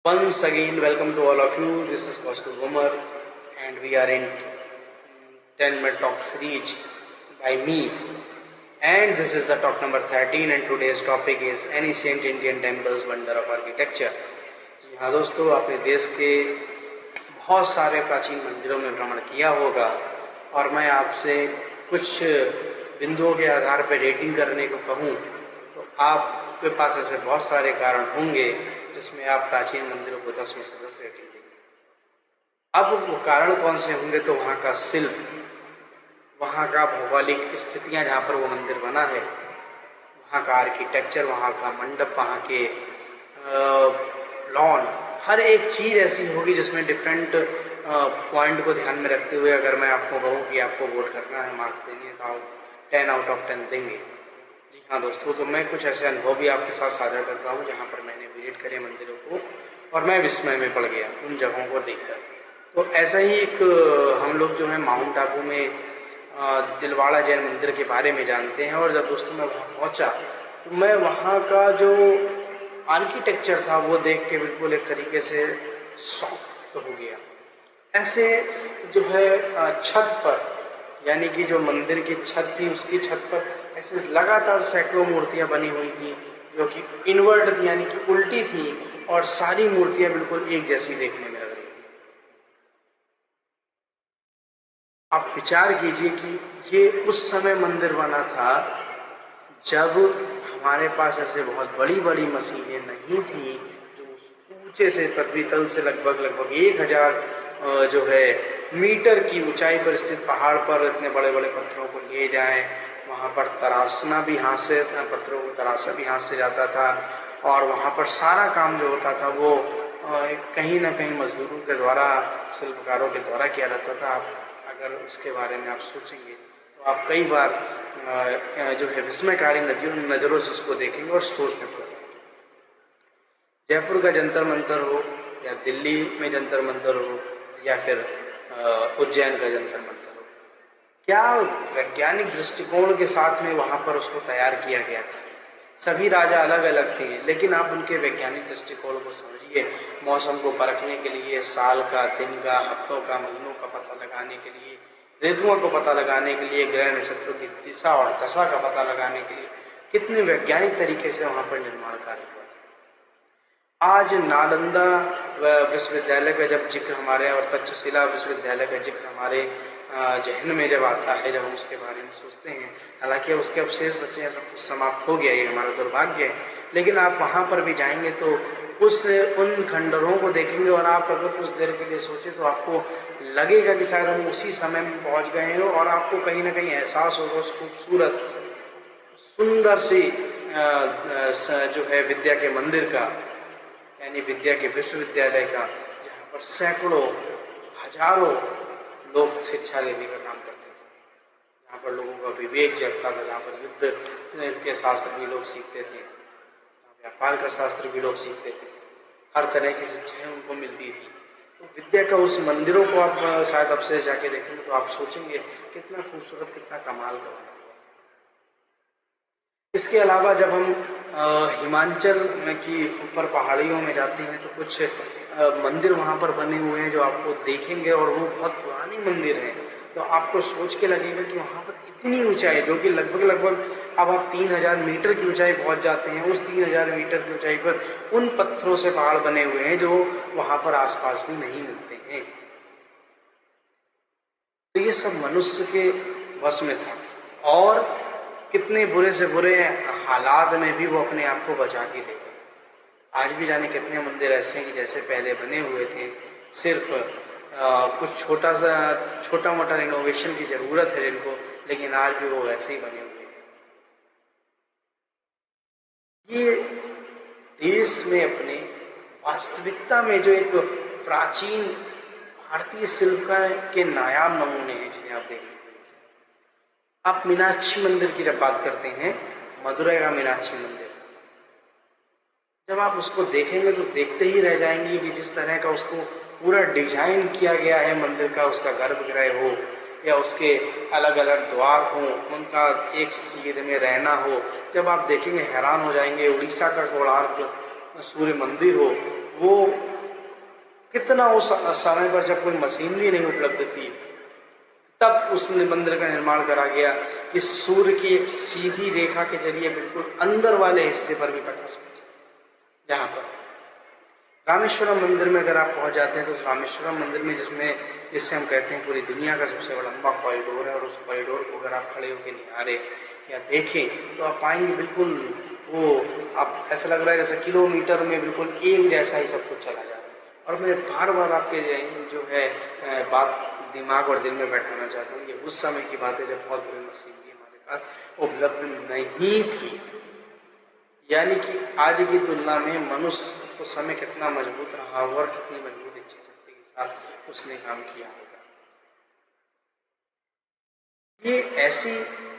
Once again, welcome to all of you. This is Kaustubh Umar, and we are in 10-minute talk series by me. And this is the talk number 13, and today's topic is Ancient Indian Temples Wonder of Architecture. जी हाँ दोस्तों, आपने देश के बहुत सारे प्राचीन मंदिरों में भ्रमण किया होगा और मैं आपसे कुछ बिंदुओं के आधार पर रेटिंग करने को कहूँ तो आपके पास ऐसे बहुत सारे कारण होंगे जिसमें आप प्राचीन मंदिरों को 10 में से 10 रेटिंग देंगे। अब वो कारण कौन से होंगे? तो वहाँ का शिल्प, वहाँ का भौगोलिक स्थितियाँ जहाँ पर वो मंदिर बना है, वहाँ का आर्किटेक्चर, वहाँ का मंडप, वहाँ के लॉन, हर एक चीज़ ऐसी होगी जिसमें डिफरेंट पॉइंट को ध्यान में रखते हुए अगर मैं आपको कहूँ कि आपको वोट करना है, मार्क्स देंगे तो आप 10 आउट ऑफ 10 देंगे। जी हाँ दोस्तों, तो मैं कुछ ऐसे अनुभव भी आपके साथ साझा करता हूँ जहाँ पर मैंने विजिट करे मंदिरों को और मैं विस्मय में पड़ गया उन जगहों को देखकर। तो ऐसा ही एक हम लोग जो है माउंट आबू में दिलवाड़ा जैन मंदिर के बारे में जानते हैं और जब दोस्तों मैं वहाँ पहुँचा तो मैं वहाँ का जो आर्किटेक्चर था वो देख के बिल्कुल एक तरीके से शॉक हो गया। ऐसे जो है छत पर, यानी कि जो मंदिर की छत थी उसकी छत पर ऐसे लगातार सैकड़ों मूर्तियाँ बनी हुई थी जो कि इनवर्ट थी, यानी कि उल्टी थी, और सारी मूर्तियाँ बिल्कुल एक जैसी देखने में लग रही थी। आप विचार कीजिए कि ये उस समय मंदिर बना था जब हमारे पास ऐसे बहुत बड़ी बड़ी मशीनें नहीं थी जो ऊंचे से पृथ्वी तल से लगभग 1000 जो है मीटर की ऊंचाई पर स्थित पहाड़ पर इतने बड़े बड़े पत्थरों को ले जाएं। वहाँ पर तराशना भी हाथ से, पत्थरों को तराशा भी हाथ से जाता था और वहाँ पर सारा काम जो होता था वो कहीं ना कहीं मजदूरों के द्वारा, शिल्पकारों के द्वारा किया जाता था। अगर उसके बारे में आप सोचेंगे तो आप कई बार जो है विस्मयकारी नज़रों से उसको देखेंगे और सोच में पड़ जाएंगे। जयपुर का जंतर मंतर हो या दिल्ली में जंतर मंतर हो या फिर उज्जैन का जंतर मंतर हो, क्या वैज्ञानिक दृष्टिकोण के साथ में वहाँ पर उसको तैयार किया गया था। सभी राजा अलग अलग थे, लेकिन आप उनके वैज्ञानिक दृष्टिकोण को समझिए। मौसम को परखने के लिए, साल का, दिन का, हफ्तों का, महीनों का पता लगाने के लिए, ऋतुओं को पता लगाने के लिए, ग्रह नक्षत्रों की दिशा और दशा का पता लगाने के लिए कितने वैज्ञानिक तरीके से वहाँ पर निर्माण कार्य हुआ था। आज नालंदा विश्वविद्यालय का जब जिक्र हमारे और तक्षशिला विश्वविद्यालय का जिक्र हमारे जहन में जब आता है, जब हम उसके बारे में सोचते हैं, हालांकि उसके अवशेष बचे हैं, सब कुछ समाप्त हो गया, ये हमारा दुर्भाग्य है, लेकिन आप वहाँ पर भी जाएंगे तो उन खंडरों को देखेंगे और आप अगर कुछ देर के लिए सोचें तो आपको लगेगा कि शायद हम उसी समय में पहुँच गए हैं और आपको कहीं ना कहीं एहसास होगा उस खूबसूरत सुंदर सी जो है विद्या के मंदिर का, यानी विद्या के विश्वविद्यालय का, जहाँ पर सैकड़ों हजारों लोग शिक्षा लेने का काम करते थे, जहाँ पर लोगों का विवेक जगता था, जहाँ पर युद्ध के शास्त्र भी लोग सीखते थे, व्यापार का शास्त्र भी लोग सीखते थे, हर तरह की शिक्षाएं उनको मिलती थी। तो विद्या का उस मंदिरों को आप शायद अब से जाके देखेंगे तो आप सोचेंगे कितना खूबसूरत, कितना कमाल का बना हुआ। इसके अलावा जब हम हिमाचल में की ऊपर पहाड़ियों में जाते हैं तो कुछ मंदिर वहाँ पर बने हुए हैं जो आपको देखेंगे और वो बहुत पुरानी मंदिर हैं, तो आपको सोच के लगेगा कि वहाँ पर इतनी ऊंचाई, जो कि लगभग अब आप 3000 मीटर की ऊंचाई पहुँच जाते हैं, उस 3000 मीटर की ऊंचाई पर उन पत्थरों से पहाड़ बने हुए हैं जो वहाँ पर आसपास भी नहीं मिलते हैं। तो ये सब मनुष्य के वश में था और कितने बुरे से बुरे हालात में भी वो अपने आप को बचा के ले गए। आज भी जाने कितने मंदिर ऐसे हैं कि जैसे पहले बने हुए थे, सिर्फ कुछ छोटा मोटा रिनोवेशन की ज़रूरत है जिनको, लेकिन आज भी वो वैसे ही बने हुए हैं। ये देश में अपने वास्तविकता में जो एक प्राचीन भारतीय शिल्प के नायाब नमूने हैं जिन्हें आप देखने को मिलते हैं। आप मीनाक्षी मंदिर की जब बात करते हैं, मदुरै का मीनाक्षी मंदिर, जब आप उसको देखेंगे तो देखते ही रह जाएंगे कि जिस तरह का उसको पूरा डिजाइन किया गया है मंदिर का, उसका गर्भगृह हो या उसके अलग अलग द्वार हों, उनका एक सीध में रहना हो, जब आप देखेंगे हैरान हो जाएंगे। उड़ीसा का कोणार्क सूर्य मंदिर हो, वो कितना उस समय पर जब कोई मशीनरी नहीं उपलब्ध थी, तब उस मंदिर का निर्माण करा गया कि सूर्य की एक सीधी रेखा के जरिए बिल्कुल अंदर वाले हिस्से पर भी प्रकाश पहुंचे। जहाँ पर रामेश्वरम मंदिर में अगर आप पहुंच जाते हैं तो उस रामेश्वरम मंदिर में जिससे हम कहते हैं पूरी दुनिया का सबसे बड़ा लंबा कॉरिडोर है, और उस कॉरिडोर को अगर आप खड़े होकर निहारे या देखें तो आप पाएंगे बिल्कुल वो आप ऐसा लग रहा है जैसे किलोमीटर में बिल्कुल एक जैसा ही सब कुछ चला जा रहा है। और मैं बार बार आपके जो है बात दिमाग और दिल में बैठाना चाहता हूँ, ये उस समय की बात है जब बहुत बड़ी मशीनरी हमारे पास उपलब्ध नहीं थी। यानी कि आज की तुलना में मनुष्य उस समय कितना मजबूत रहा होगा और कितनी मजबूत इच्छा शक्ति के साथ उसने काम किया होगा। ये ऐसी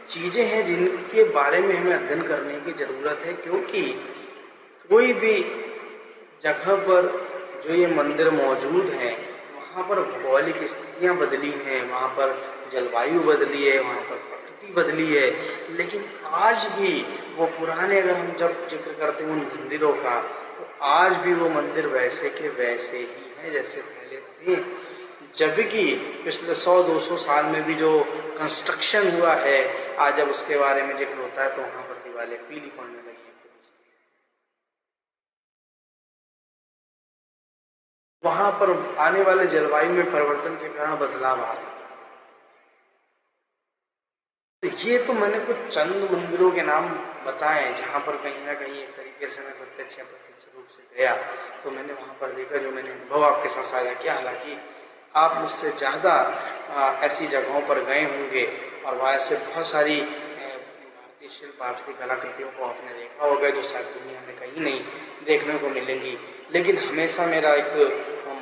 चीजें हैं जिनके बारे में हमें अध्ययन करने की जरूरत है, क्योंकि कोई भी जगह पर जो ये मंदिर मौजूद हैं वहाँ पर भौगोलिक स्थितियाँ बदली हैं, वहाँ पर जलवायु बदली है, वहाँ पर प्रकृति बदली है, लेकिन आज भी वो पुराने, अगर हम जब जिक्र करते हैं उन मंदिरों का, तो आज भी वो मंदिर वैसे के वैसे ही हैं जैसे पहले थे। जबकि पिछले 100-200 साल में भी जो कंस्ट्रक्शन हुआ है, आज जब उसके बारे में जिक्र होता है तो वहाँ पर दीवारें पीली पड़ने लगी हैं। वहाँ पर आने वाले जलवायु में परिवर्तन के कारण बदलाव आ रहे हैं। तो ये तो मैंने कुछ चंद मंदिरों के नाम बताए जहाँ पर कहीं ना कहीं एक तरीके से मैं प्रत्यक्ष या अप्रत्यक्ष रूप से गया, तो मैंने वहाँ पर देखा, जो मैंने अनुभव आपके साथ साझा किया। हालांकि आप मुझसे ज़्यादा ऐसी जगहों पर गए होंगे और वहाँ से बहुत सारी भारतीय शिल्प, भारतीय कलाकृतियों को आपने देखा होगा जो शायद दुनिया में कहीं नहीं देखने को मिलेंगी। लेकिन हमेशा मेरा एक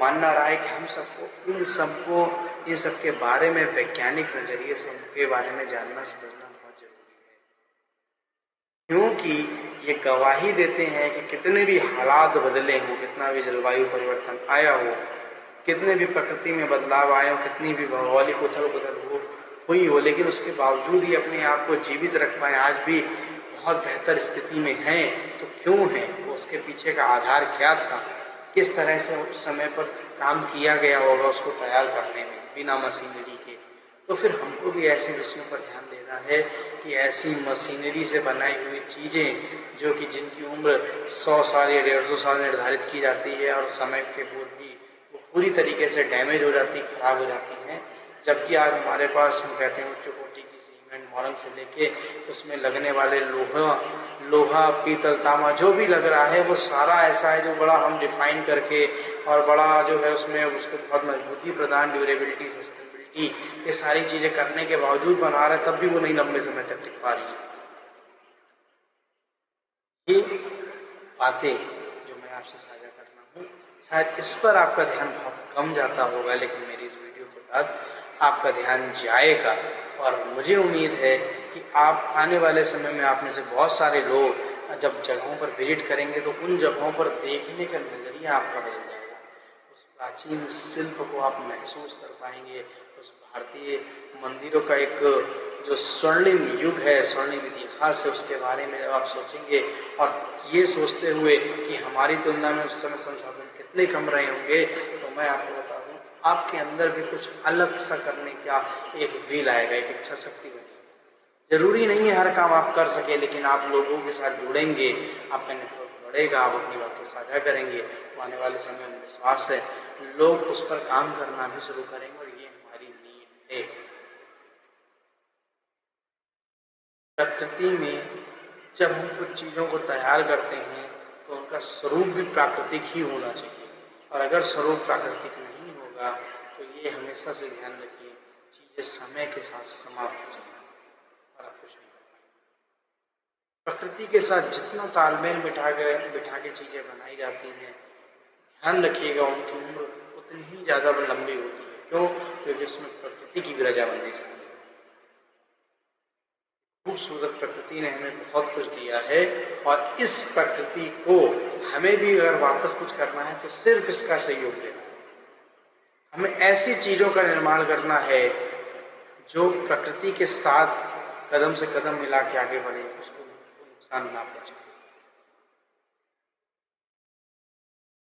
मानना रहा है कि हम सबको इन सब के बारे में वैज्ञानिक नजरिए से उनके बारे में जानना समझना बहुत जरूरी है, क्योंकि ये गवाही देते हैं कि कितने भी हालात बदले हों, कितना भी जलवायु परिवर्तन आया हो, कितने भी प्रकृति में बदलाव आए हो, कितनी भी भौगोलिक उथल पुथल हुई हो, लेकिन उसके बावजूद ही अपने आप को जीवित रख पाए, आज भी बहुत बेहतर स्थिति में हैं। तो क्यों है वो, उसके पीछे का आधार क्या था, किस तरह से उस समय पर काम किया गया होगा उसको तैयार करने में बिना मशीनरी के। तो फिर हमको भी ऐसे विषयों पर ध्यान देना है कि ऐसी मशीनरी से बनाई हुई चीज़ें जो कि जिनकी उम्र 100 साल या 150 साल निर्धारित की जाती है और समय के पूर्व ही वो पूरी तरीके से डैमेज हो जाती, खराब हो जाती हैं, जबकि आज हमारे पास हम कहते हैं उच्च कोटि की सीमेंट मोरंग से लेके उसमें लगने वाले लोहा पीतल तांबा जो भी लग रहा है वो सारा ऐसा है जो बड़ा हम डिफाइन करके और बड़ा जो है उसमें उसको बहुत मजबूती प्रदान, ड्यूरेबिलिटी, सस्टेनेबिलिटी, ये सारी चीज़ें करने के बावजूद बना रहे, तब भी वो नहीं लंबे समय तक टिक पा रही है। ये बातें जो मैं आपसे साझा कर रहा हूँ, शायद इस पर आपका ध्यान बहुत कम जाता होगा, लेकिन मेरी इस वीडियो के बाद आपका ध्यान जाएगा और मुझे उम्मीद है कि आप आने वाले समय में आप में से बहुत सारे लोग जब जगहों पर विजिट करेंगे तो उन जगहों पर देखने का नज़रिया आपका बदल जाएगा। उस प्राचीन शिल्प को आप महसूस कर पाएंगे, उस भारतीय मंदिरों का एक जो स्वर्णिम युग है, स्वर्णिम इतिहास है, उसके बारे में जब आप सोचेंगे और ये सोचते हुए कि हमारी तुलना में उस समय संसाधन कितने कम रहे होंगे, तो मैं आपको बता दूँ आपके अंदर भी कुछ अलग सा करने का एक विल आएगा, एक इच्छा शक्ति बनेगी। जरूरी नहीं है हर काम आप कर सके, लेकिन आप लोगों के साथ जुड़ेंगे, आपका नेटवर्क बढ़ेगा, आप अपनी बातें साझा करेंगे, आने वाले समय में विश्वास है लोग उस पर काम करना भी शुरू करेंगे और ये हमारी नीड है। प्रकृति में जब हम कुछ चीज़ों को तैयार करते हैं तो उनका स्वरूप भी प्राकृतिक ही होना चाहिए, और अगर स्वरूप प्राकृतिक नहीं होगा तो ये हमेशा से ध्यान रखिए चीज़ें समय के साथ समाप्त हो जाएंगी और आप कुछ नहीं कर पाएंगे। प्रकृति के साथ जितना तालमेल बिठा के चीज़ें बनाई जाती हैं, ध्यान रखिएगा उनकी उम्र उतनी ही ज़्यादा लंबी होती है। क्यों? क्योंकि उसमें प्रकृति की भी रजामंदी से खूबसूरत प्रकृति ने हमें बहुत कुछ दिया है, और इस प्रकृति को हमें भी अगर वापस कुछ करना है तो सिर्फ इसका सहयोग देना है। हमें ऐसी चीज़ों का निर्माण करना है जो प्रकृति के साथ कदम से कदम मिला के आगे बढ़े, उसको नुकसान ना पहुंचाए।